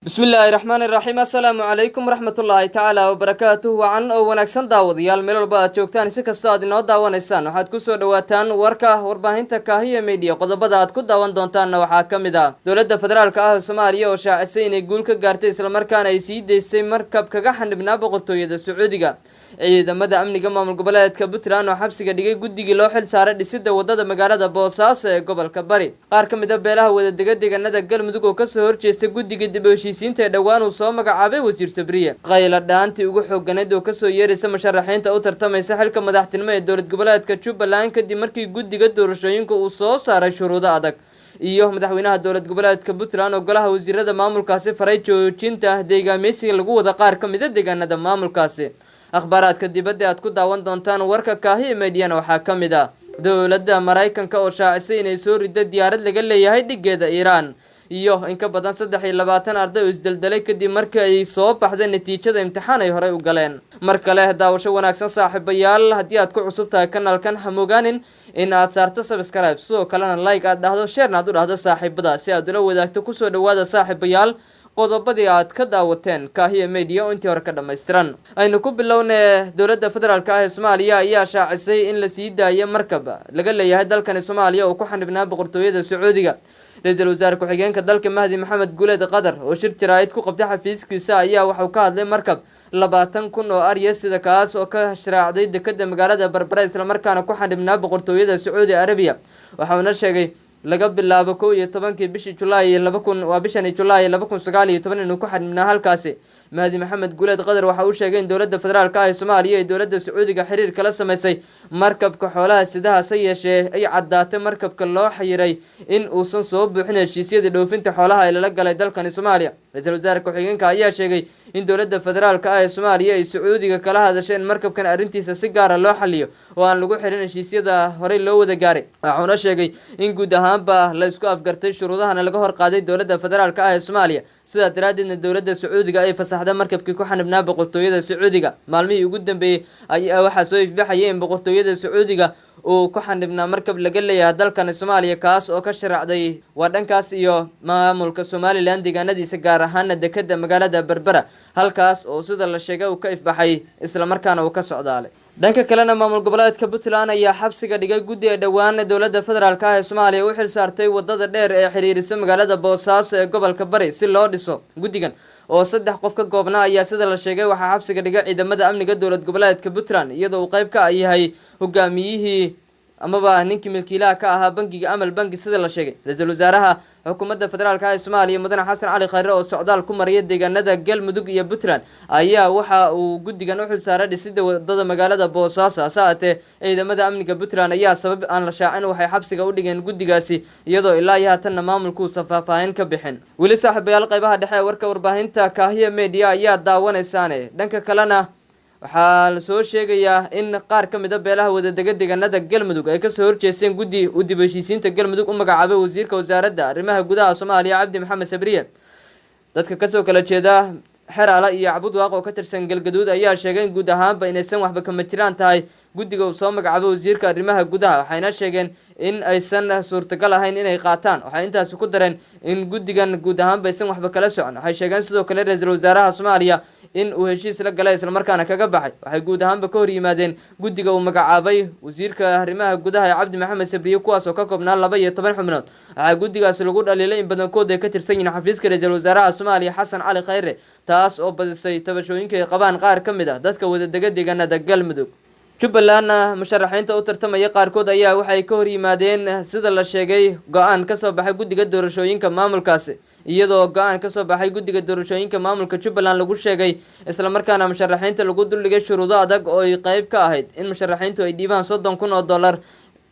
bismillaahi raxmaani raxiim assalaamu calaykum waraxmatullaahi tacaala wabarakaatuhu wacan oo wanaagsan daawadayaal meel walba aad joogtaan si kastoo aad inoo daawanaysaan waxaad ku soo dhawaataan warka warbaahinta kaahiya media qodobada aad ku daawan doontaanna waxaa ka mid ah dowladda federaalka ah soomaaliya oo shaacisay inay guul ka gaartay islamarkaana ay sii deysay markab kaga xanibnaa boqortooyada sacuudiga ciidamada amniga maamul goboleedka puntland oo xabsiga dhigay guddigii loo xil saaray dhisida wadada magaalada boosaaso ee gobolka bari qaar ka mid a beelaha wadadega deegaanada galmudug oo kasoo horjeestay guddiga dib heshiisiinta ee dhowaan uu soo magacaabay wasiir sabriye qayla dhaantii ugu xooganeyd oo kasoo yeeraysa musharaxiinta u tartamaysa xilka madaxtinimo ee dowlad goboleedka jubbaland kadib markii guddiga doorashooyinka uu soo saaray shuruudo adag iyo madaxweynaha dowlad goboleedka puntland oo golaha wasiirada maamulkaasi faray joojinta deegaameysiga lagu wada qaar ka mid a deegaanada maamulkaasi akhbaaraadka dibadda aad ku daawan doontaan warka kaahiya mediana waxaa ka mid ah dowladda maraykanka oo shaacisay inay soo ridda diyaarad laga leeyahay dhigeeda iiraan iyo in ka badan 23 arday oo isdaldalay kadib markii ay soo baxday natiijada imtixaan ay horey u galeen mar kale daawasho wanaagsan saaxiibayaal haddii aad ku cusub tahay kanalkan hamogaanin in aad saarto subscribe sidoo kalena like aad dhahdo share aad u dhahdo saaxiibada si aad ula wadaagto kusoo dhawaada saaxiibayaal qodobadii aad ka daawateen kaahiya media oo intii hore ka dhammaystiran aynu ku bilownay dowladda federaalka ah ee Soomaaliya ayaa shaacisay in la sii daayo markab laga leeyahay dalkan Soomaaliya oo ku xanibnaa boqortooyada Sacuudiga ra'iisul wasaare ku-xigeenka dalka Mahdi Maxamed Guleed Qadar oo shir jaraa'id ku qabtay xafiiskiisa ayaa waxa uu ka hadlay markab 20,000 oo arya sida kaas oo ka sharaacday dekedda magaalada Berbera isla markaana ku xanibnaa boqortooyada Sacuudi Arabiya waxa uu sheegay laga bilaabo 11 bishii Julaay 2019 inuu ku xanibnaa halkaasi Mahdi Maxamed Guleed Qadar waxa uu sheegay in dowladda federaalka ah ee Soomaaliya iyo dowladda Sacuudiga xiriir kala sameysay markabka xoolaha sidaha yeeshee ay cadaatay markabka loo xayiray in uusan soo buuxin heshiisyada dhoofinta xoolaha ee la galay dalkan Soomaaliya ra'iisul wasaare ku-xigeenka ayaa sheegay in dowladda federaalka ah ee Soomaaliya ay Sacuudiga kala hadasheen markabkan arrintiisa si gaar ah loo xaliyo oo aan lagu xirin heshiisyada horey loo wada gaaray waxa uu sheegay in guud ahaanba la isku afgartay shuruudahana laga hor qaaday dowladda federaalka ah ee Soomaaliya sida daraaddeedna dowladda Sacuudiga ay fasaxday markabkii ku xanibnaa boqortooyada Sacuudiga maalmihii ugu dambeeyay ayaa waxa soo ifbaxayay in boqortooyada Sacuudiga oo ku xanibnaa markab laga leeyahay dalkan Soomaaliya kaas oo ka sharaacday wadankaas iyo maamulka Somaliland deegaanadiisa gaar ahaan dekedda magaalada Berbera halkaas oo sida la sheegay uu ka ifbaxay isla markaana uu ka socdaalay dhanka kalena maamul goboleedka Puntland ayaa xabsiga dhigay guddi ee dhawaan dowladda federaalka ah ee Soomaaliya u xil saartay wadada dheer ee xiriirisa magaalada Boosaaso ee gobolka Bari si loo dhiso guddigan oo 3 qof ka goobnaa ayaa sida la sheegay waxa xabsiga dhigay ciidamada amniga dowlad goboleedka Puntland iyadoo uu qayb ka yahay hogaamiyihii amaba ninkii milkiilaha ka ahaa bangiga Amal Bangi sida la sheegay ra'iisul wasaaraha xukuumadda federaalka ah ee Soomaaliya mudane Xasan Cali Khayre oo socdaal ku maraya deegaanada Galmudug iyo Puntland ayaa waxa uu guddigan u xil saaray dhisida wadada magaalada Boosaaso saate ciidamada amniga Puntland ayaa sabab aan la shaacin waxay xabsiga u dhigeen guddigaasi iyadoo ilaa iyo haatan maamulku safaafayn ka bixin wali saaxiibayaal qaybaha dhexe warka warbaahinta kaahiya media ayaa daawanaysan dhanka kalena waxaa la soo sheegayaa in qaar ka mid a beelaha wadadega deegaanada Galmudug ay ka soo horjeesteen guddi u dib heshiisiinta Galmudug u magacaabay wasiirka wasaaradda arrimaha gudaha Soomaaliya Cabdi Maxamed Sabriye dadka ka soo kala jeeda xeraala iyo cabud waaq oo ka tirsan galgaduud ayaa sheegay in guud ahaanba inaysan waxba kama jiraan tahay guddiga uu soo magacaabay wasiirka arrimaha gudaha waxayna sheegeen in aysan suurtagal ahayn inay qaataan waxay intaas ku dareen in guddigan guud ahaanba aysan waxba kala socon waxay sheegeen sidoo kale ra'iisul wasaaraha Soomaaliya in uu heshiis la galay isla markaana kaga baxay waxay guud ahaanba ka hor yimaadeen guddiga uu magacaabay wasiirka arrimaha gudaha Cabdi Maxamed Sabriye kuwaas oo ka koobnaa 12 xubnood waxa guddigaas lagu dhaliilay in badankood ay ka tirsan yihiin xafiiska ra'iisul wasaaraha Soomaaliya Xasan Cali Khayre taas oo badisay tabashooyinka ay qabaan qaar ka mid ah dadka wadadega deegaanada Galmudug Jubbaland musharaxiinta u tartamaya qaarkood ayaa waxay ka hor yimaadeen sida la sheegay go'aan ka soo baxay guddiga doorashooyinka maamulkaasi iyadoo go'aan ka soo baxay guddiga doorashooyinka maamulka Jubbaland lagu sheegay isla markaana musharaxiinta lagu duldhigay shuruudo adag oo ay qayb ka ahayd in musharaxiintu ay dhiibaan $30,000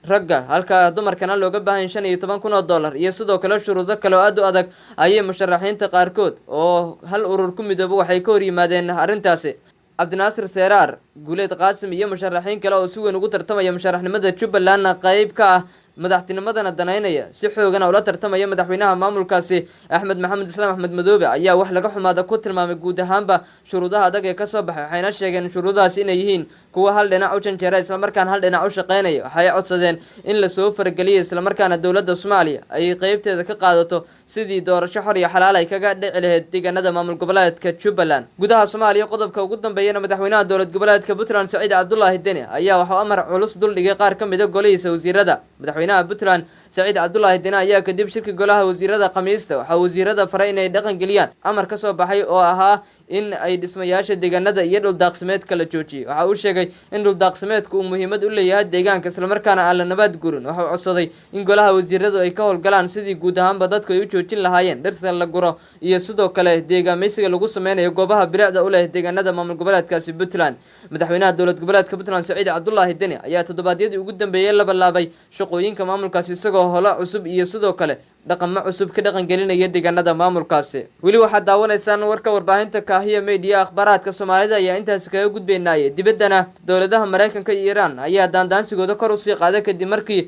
ragga halka dumarkana looga baahan $15,000 iyo sidoo kale shuruudo kale oo aad u adag ayay musharaxiinta qaarkood oo hal urur ku midoobo waxay ka hor yimaadeen arrintaasi Cabdinaasir Seeraar Guleed Qaasim iyo musharaxiin kale oo si weyn ugu tartamaya musharaxnimada Jubbaland qayb ka ah madaxtinimadana danaynaya si xoogana ula tartamaya madaxweynaha maamulkaasi Axmed Maxamed Islaam Axmed Madoobe ayaa wax laga xumaada ku tilmaamay guud ahaanba shuruudaha adag ee ka soo baxay waxayna sheegeen shuruudahaas inay yihiin kuwa hal dhinac u janjeera isla markaana hal dhinac u shaqeynaya waxay codsadeen in la soo fargeliyo isla markaana dowladda Soomaaliya ay qaybteeda ka qaadato sidii doorasho xor iyo xalaal ay kaga dhici lahayd deegaanada maamul goboleedka Jubbaland gudaha Soomaaliya qodobka ugu dambeeyana madaxweynaha dowlad goboleedka Puntland Saciid Cabdullaahi Deni ayaa waxa amar culus dul dhigay qaar ka mid ah golihiisa wasiirada madaxweynaha Puntland Saciid Cabdullaahi Deni ayaa kadib shirki golaha wasiirada Khamiista waxa wasiirada faray inay dhaqan geliyaan amar ka soo baxay oo ahaa in ay dhismayaasha deegaanada iyo dhul daaqsimeedka la joojiyo waxa uu sheegay in dhul daaqsimeedku uu muhiimad u leeyahay deegaanka isla markaana aan la nabad gurin waxa uu codsaday in golaha wasiiradu ay ka howlgalaan sidii guud ahaanba dadku ay u joojin lahaayeen dhirta la guro iyo sidoo kale deegaameysiga lagu sameynayo goobaha bilicda u leh deegaanada maamul goboleedkaasi Puntland madaxweynaha dowlad goboleedka Puntland Saciid Cabdullaahi Deni ayaa toddobaadyadii ugu dambeeyay la bilaabay shaqooyinka maamulkaasi isagoo holo cusub iyo sidoo kale dhaqamo cusub ka dhaqan gelinaya deegaanada maamulkaasi weli waxaad daawanaysaan warka warbaahinta Kaahiya Media akhbaaraadka Soomaalida ayaa intaas kaga gudbeenayay dibaddana dowladaha Mareykanka iyo Iiraan ayaa daandaansigooda kor u sii qaaday kadib markii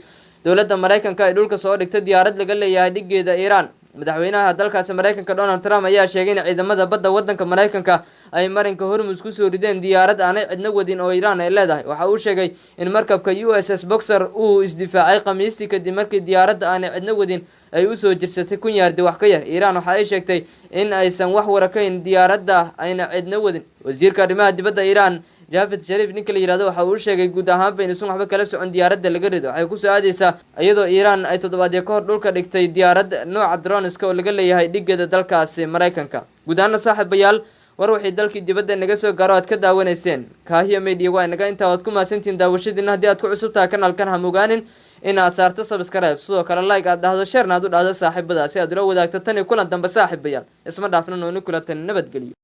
dowladda Mareykanka ay dhulka soo dhigtay diyaarad laga leeyahay dhigeeda Iiraan madaxweynaha dalkaasi Mareykanka Donald Trump ayaa sheegay in ciidamada badda wadanka Mareykanka ay marinka Hormuz ku soo rideen diyaarad aanay cidna wadin oo Iiraan ay leedahay waxa uu sheegay in markabka USS Boxer uu isdifaacay Khamiistii kadib markii diyaaradda aanay cidna wadin ay u soo jirsatay kun yaardi wax ka yar Iiraan waxa ay sheegtay in aysan wax warakayn diyaaradda ayna cidna wadin wasiirka arrimaha dibadda Iiraan Javad Zarif ninka la yiraahdo waxa uu sheegay guud ahaanba in waxba kala socon diyaaradda laga rido waxay ku soo aadaysaa iyadoo Iiraan ay toddobaadyo ka hor dhulka dhigtay diyaarad nooca droneska oo laga leeyahay dhigeeda dalkaasi Mareykanka guud ahaan saaxiibayaal war wixii dalkii dibadda naga soo gaaro aad ka daawanayseen Kaahiya Media waa inaga inta aad ku maasantiin daawashadiina haddii aad ku cusub tahay kanaalkan ha mogaanin in aad saarto subscribe sidoo kale like aad dhahdo share aad u dhahdo saaxiibada si aad ula wadaagto tan iyo kulan dambe saaxiibayaal isma dhaafna nooni kulatan nabadgelyo